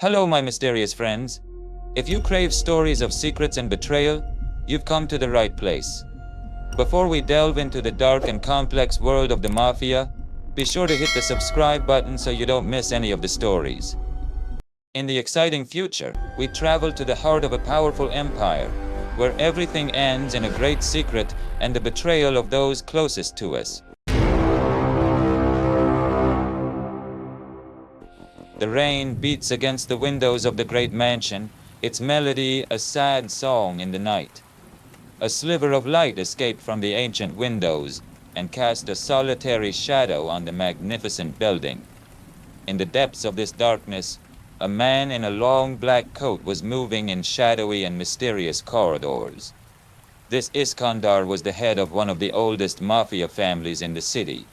Hello, my mysterious friends. If you crave stories of secrets and betrayal, you've come to the right place. Before we delve into the dark and complex world of the Mafia, be sure to hit the subscribe button so you don't miss any of the stories. In the exciting future, we travel to the heart of a powerful empire, where everything ends in a great secret and the betrayal of those closest to us. The rain beats against the windows of the great mansion, its melody a sad song in the night. A sliver of light escaped from the ancient windows and cast a solitary shadow on the magnificent building. In the depths of this darkness, a man in a long black coat was moving in shadowy and mysterious corridors. This Iskandar was the head of one of the oldest mafia families in the city.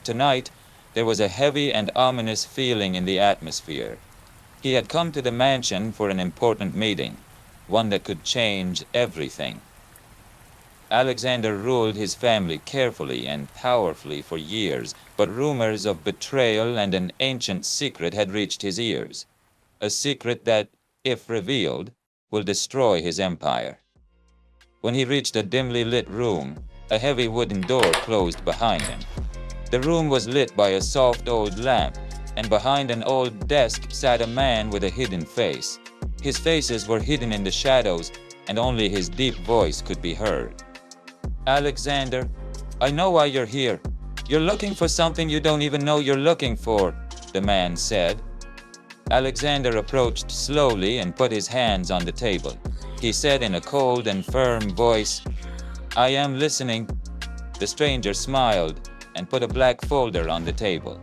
Tonight, there was a heavy and ominous feeling in the atmosphere. He had come to the mansion for an important meeting, one that could change everything. Alexander ruled his family carefully and powerfully for years, but rumors of betrayal and an ancient secret had reached his ears. A secret that, if revealed, will destroy his empire. When he reached a dimly lit room, a heavy wooden door closed behind him. The room was lit by a soft old lamp, and behind an old desk sat a man with a hidden face. His faces were hidden in the shadows, and only his deep voice could be heard. "Alexander, I know why you're here. You're looking for something you don't even know you're looking for," the man said. Alexander approached slowly and put his hands on the table. He said in a cold and firm voice, "I am listening." The stranger smiled and put a black folder on the table.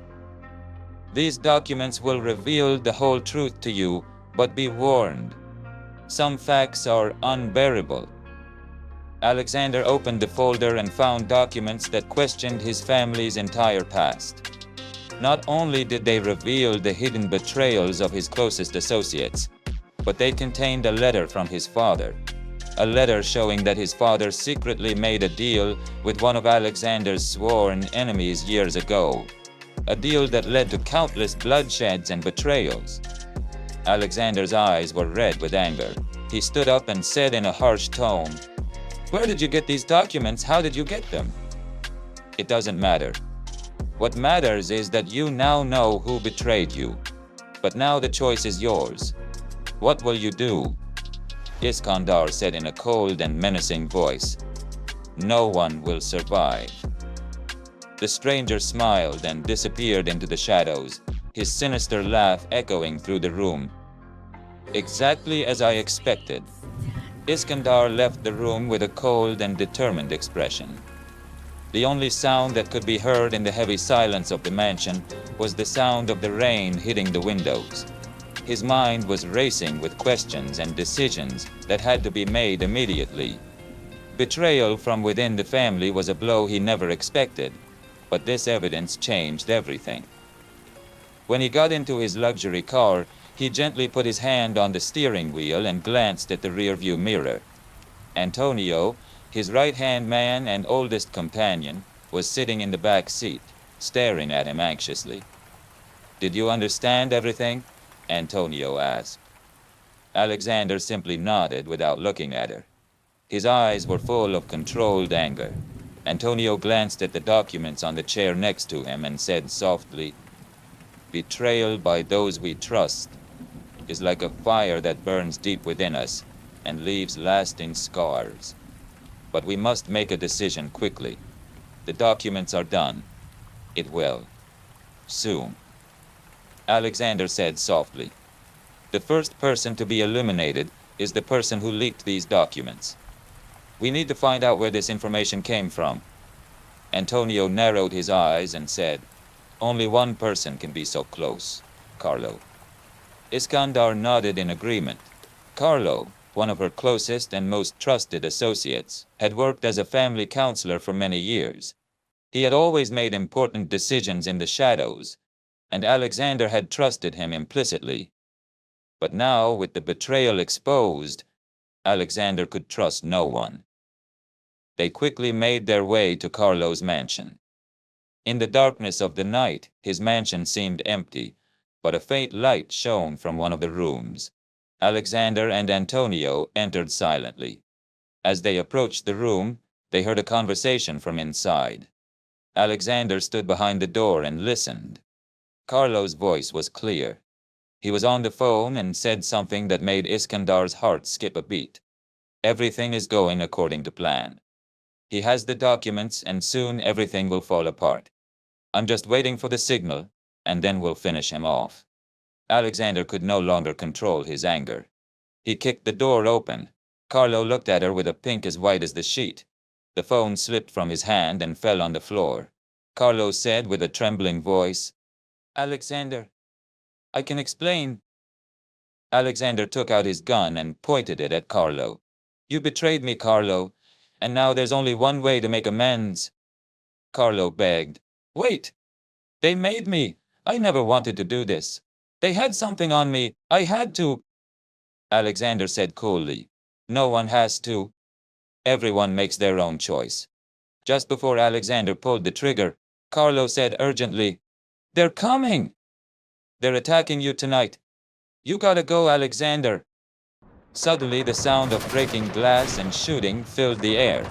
"These documents will reveal the whole truth to you, but be warned. Some facts are unbearable." Alexander opened the folder and found documents that questioned his family's entire past. Not only did they reveal the hidden betrayals of his closest associates, but they contained a letter from his father. A letter showing that his father secretly made a deal with one of Alexander's sworn enemies years ago. A deal that led to countless bloodsheds and betrayals. Alexander's eyes were red with anger. He stood up and said in a harsh tone, "Where did you get these documents? How did you get them?" "It doesn't matter. What matters is that you now know who betrayed you. But now the choice is yours. What will you do?" Iskandar said in a cold and menacing voice, "No one will survive." The stranger smiled and disappeared into the shadows, his sinister laugh echoing through the room. Exactly as I expected. Iskandar left the room with a cold and determined expression. The only sound that could be heard in the heavy silence of the mansion was the sound of the rain hitting the windows. His mind was racing with questions and decisions that had to be made immediately. Betrayal from within the family was a blow he never expected, but this evidence changed everything. When he got into his luxury car, he gently put his hand on the steering wheel and glanced at the rearview mirror. Antonio, his right-hand man and oldest companion, was sitting in the back seat, staring at him anxiously. "Did you understand everything?" Antonio asked. Alexander simply nodded without looking at her. His eyes were full of controlled anger. Antonio glanced at the documents on the chair next to him and said softly, "Betrayal by those we trust is like a fire that burns deep within us and leaves lasting scars. But we must make a decision quickly. The documents are done. It will. Soon." Alexander said softly, "The first person to be eliminated is the person who leaked these documents. We need to find out where this information came from." Antonio narrowed his eyes and said, "Only one person can be so close, Carlo." Iskandar nodded in agreement. Carlo, one of her closest and most trusted associates, had worked as a family counselor for many years. He had always made important decisions in the shadows, and Alexander had trusted him implicitly. But now, with the betrayal exposed, Alexander could trust no one. They quickly made their way to Carlo's mansion. In the darkness of the night, his mansion seemed empty, but a faint light shone from one of the rooms. Alexander and Antonio entered silently. As they approached the room, they heard a conversation from inside. Alexander stood behind the door and listened. Carlo's voice was clear. He was on the phone and said something that made Iskandar's heart skip a beat. Everything is going according to plan. He has the documents and soon everything will fall apart. I'm just waiting for the signal, and then we'll finish him off. Alexander could no longer control his anger. He kicked the door open. Carlo looked at her with a pink as white as the sheet. The phone slipped from his hand and fell on the floor. Carlo said with a trembling voice, "Alexander, I can explain." Alexander took out his gun and pointed it at Carlo. "You betrayed me, Carlo, and now there's only one way to make amends." Carlo begged, "Wait! They made me. I never wanted to do this. They had something on me. I had to." Alexander said coolly, "No one has to. Everyone makes their own choice." Just before Alexander pulled the trigger, Carlo said urgently, "They're coming! They're attacking you tonight. You gotta go, Alexander." Suddenly, the sound of breaking glass and shooting filled the air.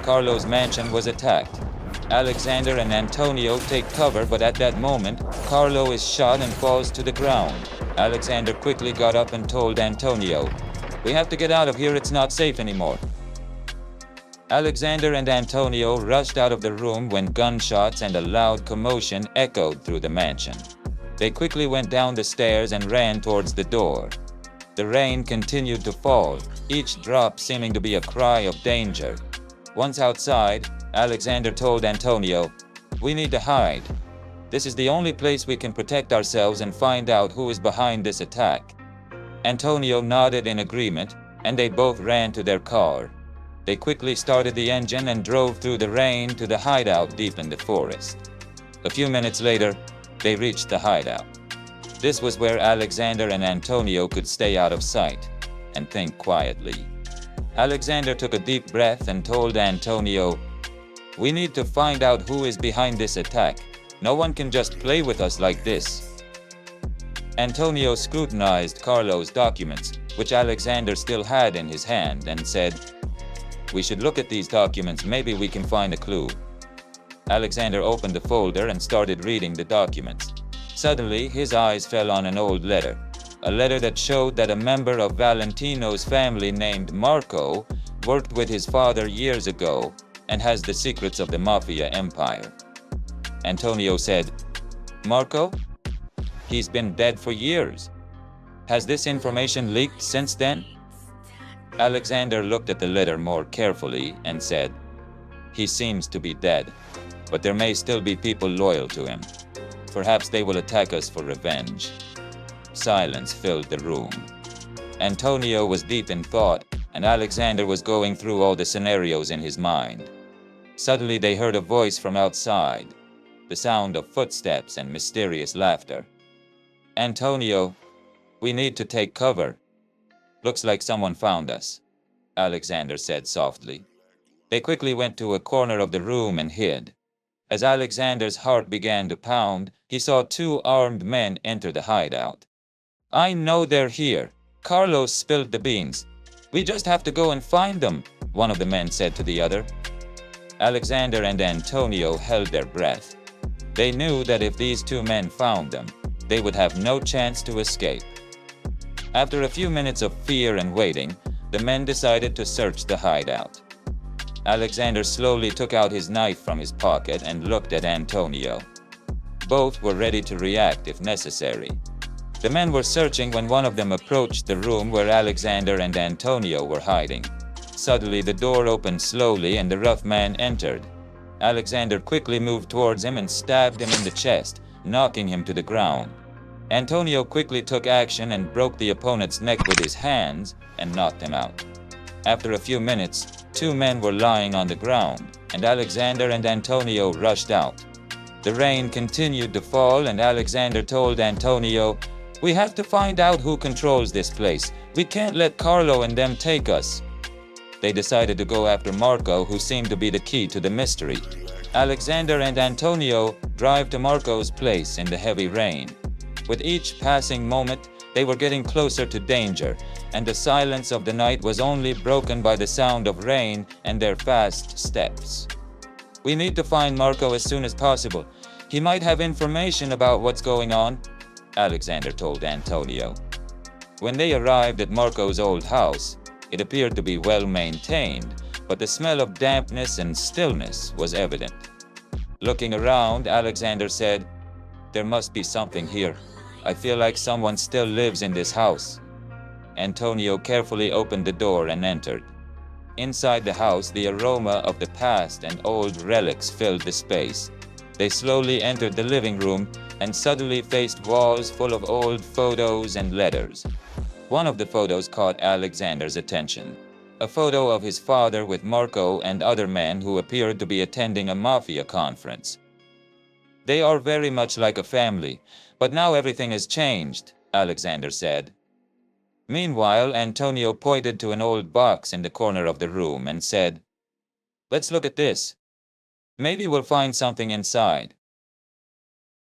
Carlo's mansion was attacked. Alexander and Antonio take cover, but at that moment, Carlo is shot and falls to the ground. Alexander quickly got up and told Antonio, "We have to get out of here, it's not safe anymore." Alexander and Antonio rushed out of the room when gunshots and a loud commotion echoed through the mansion. They quickly went down the stairs and ran towards the door. The rain continued to fall, each drop seeming to be a cry of danger. Once outside, Alexander told Antonio, "We need to hide. This is the only place we can protect ourselves and find out who is behind this attack." Antonio nodded in agreement, and they both ran to their car. They quickly started the engine and drove through the rain to the hideout deep in the forest. A few minutes later, they reached the hideout. This was where Alexander and Antonio could stay out of sight and think quietly. Alexander took a deep breath and told Antonio, "We need to find out who is behind this attack. No one can just play with us like this." Antonio scrutinized Carlo's documents, which Alexander still had in his hand, and said, "We should look at these documents, maybe we can find a clue." Alexander opened the folder and started reading the documents. Suddenly, his eyes fell on an old letter. A letter that showed that a member of Valentino's family named Marco worked with his father years ago and has the secrets of the Mafia empire. Antonio said, "Marco? He's been dead for years. Has this information leaked since then?" Alexander looked at the letter more carefully and said, "He seems to be dead, but there may still be people loyal to him. Perhaps they will attack us for revenge." Silence filled the room. Antonio was deep in thought, and Alexander was going through all the scenarios in his mind. Suddenly they heard a voice from outside, the sound of footsteps and mysterious laughter. "Antonio, we need to take cover. Looks like someone found us," Alexander said softly. They quickly went to a corner of the room and hid. As Alexander's heart began to pound, he saw two armed men enter the hideout. "I know they're here. Carlos spilled the beans. We just have to go and find them," one of the men said to the other. Alexander and Antonio held their breath. They knew that if these two men found them, they would have no chance to escape. After a few minutes of fear and waiting, the men decided to search the hideout. Alexander slowly took out his knife from his pocket and looked at Antonio. Both were ready to react if necessary. The men were searching when one of them approached the room where Alexander and Antonio were hiding. Suddenly, the door opened slowly and the rough man entered. Alexander quickly moved towards him and stabbed him in the chest, knocking him to the ground. Antonio quickly took action and broke the opponent's neck with his hands and knocked him out. After a few minutes, two men were lying on the ground, and Alexander and Antonio rushed out. The rain continued to fall, and Alexander told Antonio, "We have to find out who controls this place. We can't let Carlo and them take us." They decided to go after Marco, who seemed to be the key to the mystery. Alexander and Antonio drive to Marco's place in the heavy rain. With each passing moment, they were getting closer to danger, and the silence of the night was only broken by the sound of rain and their fast steps. "We need to find Marco as soon as possible. He might have information about what's going on," Alexander told Antonio. When they arrived at Marco's old house, it appeared to be well maintained, but the smell of dampness and stillness was evident. Looking around, Alexander said, "There must be something here. I feel like someone still lives in this house." Antonio carefully opened the door and entered. Inside the house, the aroma of the past and old relics filled the space. They slowly entered the living room and suddenly faced walls full of old photos and letters. One of the photos caught Alexander's attention. A photo of his father with Marco and other men who appeared to be attending a Mafia conference. "They are very much like a family, but now everything has changed," Alexander said. Meanwhile, Antonio pointed to an old box in the corner of the room and said, "Let's look at this. Maybe we'll find something inside."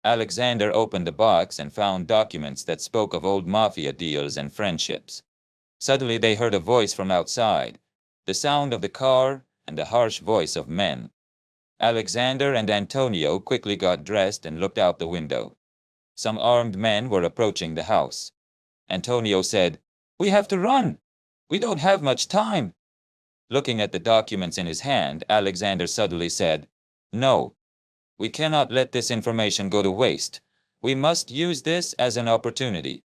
Alexander opened the box and found documents that spoke of old Mafia deals and friendships. Suddenly they heard a voice from outside, the sound of the car and the harsh voice of men. Alexander and Antonio quickly got dressed and looked out the window. Some armed men were approaching the house. Antonio said, "We have to run. We don't have much time." Looking at the documents in his hand, Alexander suddenly said, "No, we cannot let this information go to waste. We must use this as an opportunity."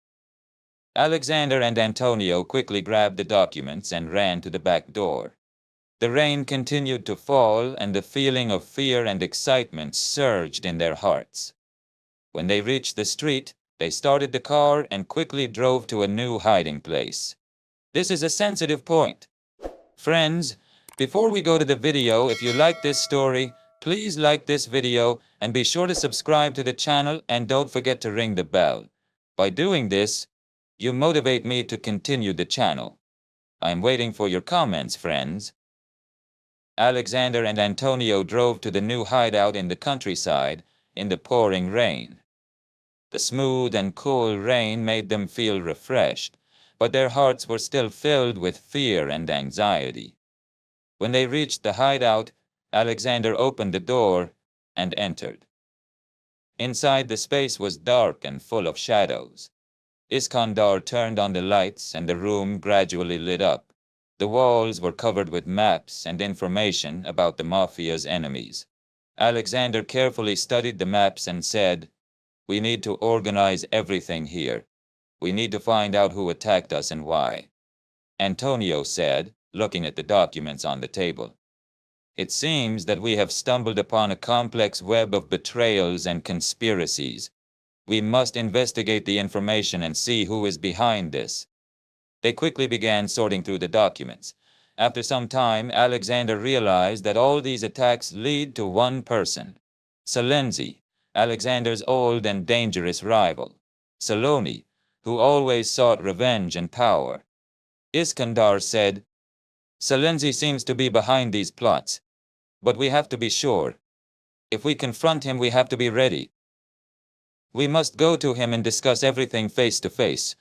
Alexander and Antonio quickly grabbed the documents and ran to the back door. The rain continued to fall, and the feeling of fear and excitement surged in their hearts. When they reached the street, they started the car and quickly drove to a new hiding place. This is a sensitive point. Friends, before we go to the video, if you like this story, please like this video and be sure to subscribe to the channel and don't forget to ring the bell. By doing this, you motivate me to continue the channel. I'm waiting for your comments, friends. Alexander and Antonio drove to the new hideout in the countryside in the pouring rain. The smooth and cool rain made them feel refreshed, but their hearts were still filled with fear and anxiety. When they reached the hideout, Alexander opened the door and entered. Inside, the space was dark and full of shadows. Iskandar turned on the lights and the room gradually lit up. The walls were covered with maps and information about the Mafia's enemies. Alexander carefully studied the maps and said, "We need to organize everything here. We need to find out who attacked us and why." Antonio said, looking at the documents on the table, "It seems that we have stumbled upon a complex web of betrayals and conspiracies. We must investigate the information and see who is behind this." They quickly began sorting through the documents. After some time, Alexander realized that all these attacks lead to one person, Salenzi, Alexander's old and dangerous rival. Saloni, who always sought revenge and power. Iskandar said, "Salenzi seems to be behind these plots, but we have to be sure. If we confront him, we have to be ready. We must go to him and discuss everything face to face.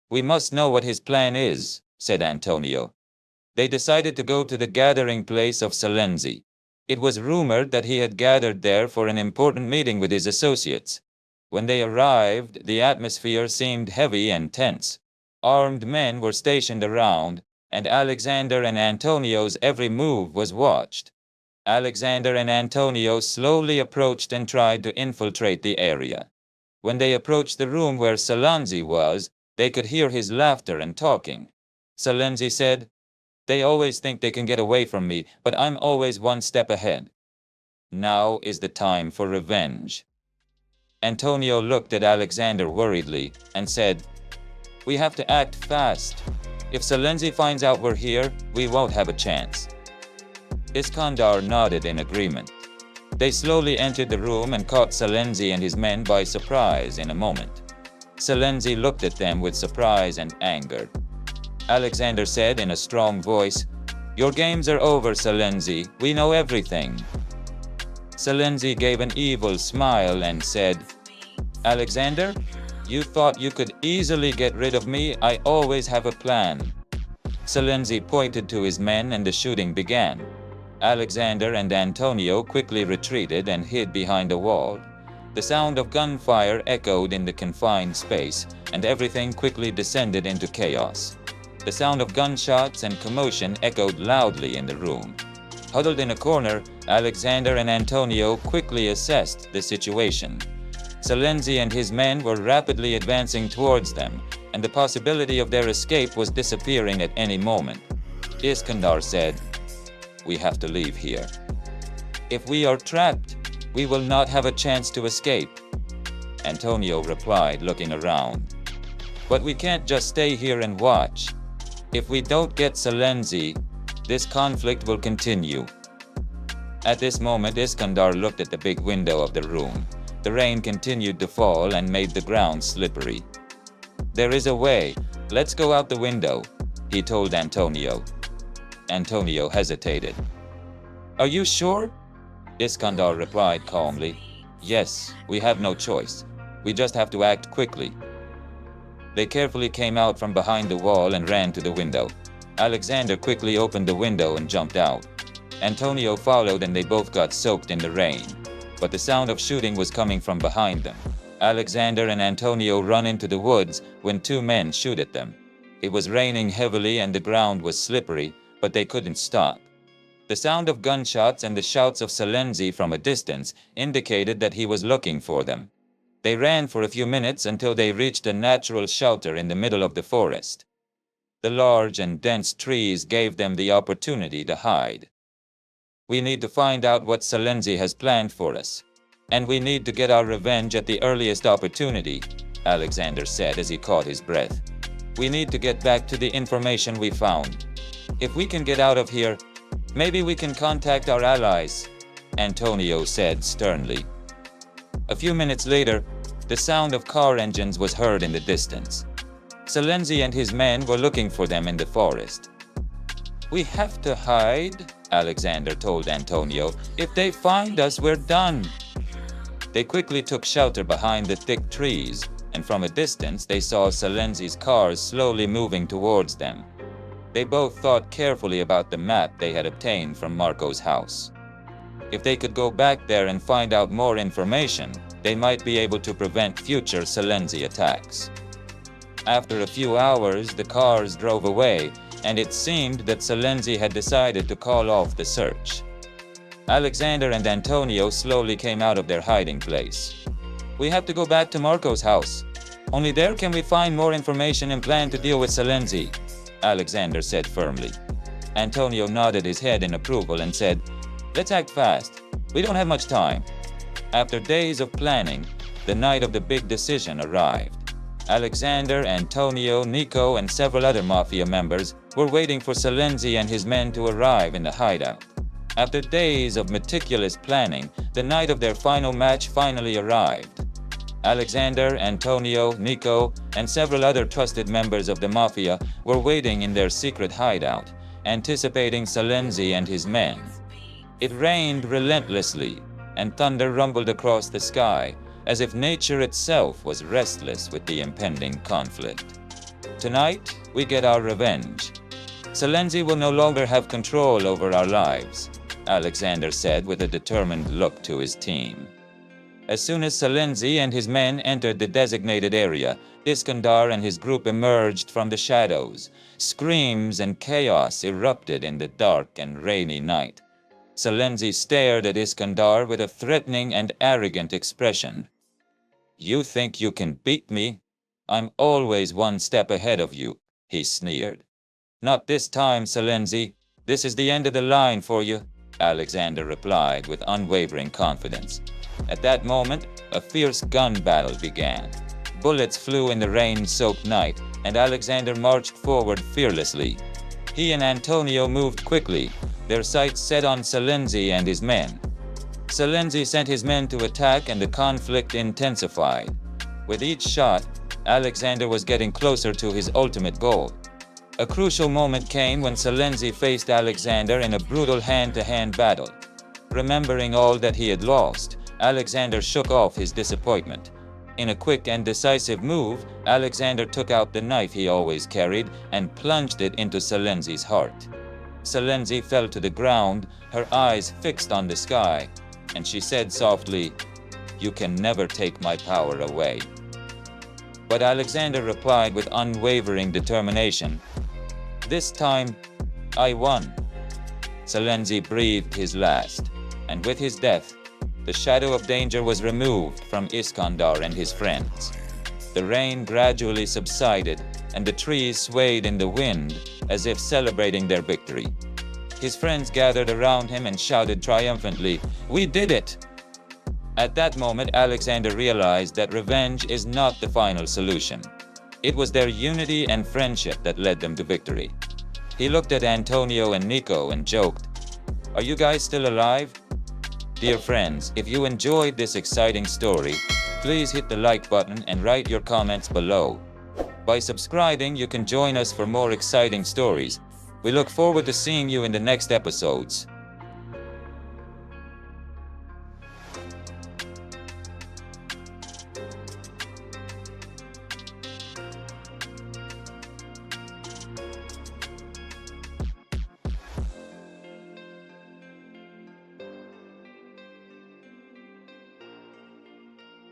We must know what his plan is," said Antonio. They decided to go to the gathering place of Salenzi. It was rumored that he had gathered there for an important meeting with his associates. When they arrived, the atmosphere seemed heavy and tense. Armed men were stationed around, and Alexander and Antonio's every move was watched. Alexander and Antonio slowly approached and tried to infiltrate the area. When they approached the room where Salenzi was, they could hear his laughter and talking. Salenzi said, "They always think they can get away from me, but I'm always one step ahead. Now is the time for revenge." Antonio looked at Alexander worriedly and said, "We have to act fast. If Salenzi finds out we're here, we won't have a chance." Iskandar nodded in agreement. They slowly entered the room and caught Salenzi and his men by surprise in a moment. Salenzi looked at them with surprise and anger. Alexander said in a strong voice, "Your games are over, Salenzi. We know everything." Salenzi gave an evil smile and said, "Alexander, You thought you could easily get rid of me? I always have a plan. Salenzi pointed to his men and the shooting began. Alexander and Antonio quickly retreated and hid behind a wall. The sound of gunfire echoed in the confined space, and everything quickly descended into chaos. The sound of gunshots and commotion echoed loudly in the room. Huddled in a corner, Alexander and Antonio quickly assessed the situation. Salenzi and his men were rapidly advancing towards them, and the possibility of their escape was disappearing at any moment. Iskandar said, "We have to leave here. If we are trapped, we will not have a chance to escape." Antonio replied, looking around. "But we can't just stay here and watch. If we don't get Salenzi, this conflict will continue." At this moment, Iskandar looked at the big window of the room. The rain continued to fall and made the ground slippery. "There is a way. Let's go out the window," he told Antonio. Antonio hesitated. "Are you sure?" Iskandar replied calmly. "Yes, we have no choice. We just have to act quickly." They carefully came out from behind the wall and ran to the window. Alexander quickly opened the window and jumped out. Antonio followed and they both got soaked in the rain. But the sound of shooting was coming from behind them. Alexander and Antonio ran into the woods when two men shoot at them. It was raining heavily and the ground was slippery, but they couldn't stop. The sound of gunshots and the shouts of Salenzi from a distance indicated that he was looking for them. They ran for a few minutes until they reached a natural shelter in the middle of the forest. The large and dense trees gave them the opportunity to hide. "We need to find out what Salenzi has planned for us. And we need to get our revenge at the earliest opportunity," Alexander said as he caught his breath. "We need to get back to the information we found. If we can get out of here, maybe we can contact our allies," Antonio said sternly. A few minutes later, the sound of car engines was heard in the distance. Salenzi and his men were looking for them in the forest. "We have to hide," Alexander told Antonio. "If they find us, we're done." They quickly took shelter behind the thick trees, and from a distance they saw Salenzi's cars slowly moving towards them. They both thought carefully about the map they had obtained from Marco's house. If they could go back there and find out more information, they might be able to prevent future Salenzi attacks. After a few hours, the cars drove away, and it seemed that Salenzi had decided to call off the search. Alexander and Antonio slowly came out of their hiding place. "We have to go back to Marco's house. Only there can we find more information and plan to deal with Salenzi," Alexander said firmly. Antonio nodded his head in approval and said, "Let's act fast. We don't have much time." After days of planning, the night of the big decision arrived. Alexander, Antonio, Nico, and several other Mafia members were waiting for Salenzi and his men to arrive in the hideout. After days of meticulous planning, the night of their final match finally arrived. Alexander, Antonio, Nico, and several other trusted members of the Mafia were waiting in their secret hideout, anticipating Salenzi and his men. It rained relentlessly, and thunder rumbled across the sky, as if nature itself was restless with the impending conflict. "Tonight, we get our revenge. Salenzi will no longer have control over our lives," Alexander said with a determined look to his team. As soon as Salenzi and his men entered the designated area, Iskandar and his group emerged from the shadows. Screams and chaos erupted in the dark and rainy night. Salenzi stared at Iskandar with a threatening and arrogant expression. "You think you can beat me? I'm always one step ahead of you," he sneered. "Not this time, Salenzi. This is the end of the line for you," Alexander replied with unwavering confidence. At that moment, a fierce gun battle began. Bullets flew in the rain-soaked night, and Alexander marched forward fearlessly. He and Antonio moved quickly, their sights set on Salenzi and his men. Salenzi sent his men to attack and the conflict intensified. With each shot, Alexander was getting closer to his ultimate goal. A crucial moment came when Salenzi faced Alexander in a brutal hand-to-hand battle. Remembering all that he had lost, Alexander shook off his disappointment. In a quick and decisive move, Alexander took out the knife he always carried and plunged it into Salenzi's heart. Salenzi fell to the ground, her eyes fixed on the sky, and she said softly, "You can never take my power away." But Alexander replied with unwavering determination, "This time, I won." Salenzi breathed his last, and with his death, the shadow of danger was removed from Iskandar and his friends. The rain gradually subsided, and the trees swayed in the wind as if celebrating their victory. His friends gathered around him and shouted triumphantly, "We did it!" At that moment, Alexander realized that revenge is not the final solution. It was their unity and friendship that led them to victory. He looked at Antonio and Nico and joked, "Are you guys still alive?" Dear friends, if you enjoyed this exciting story, please hit the like button and write your comments below. By subscribing, you can join us for more exciting stories. We look forward to seeing you in the next episodes.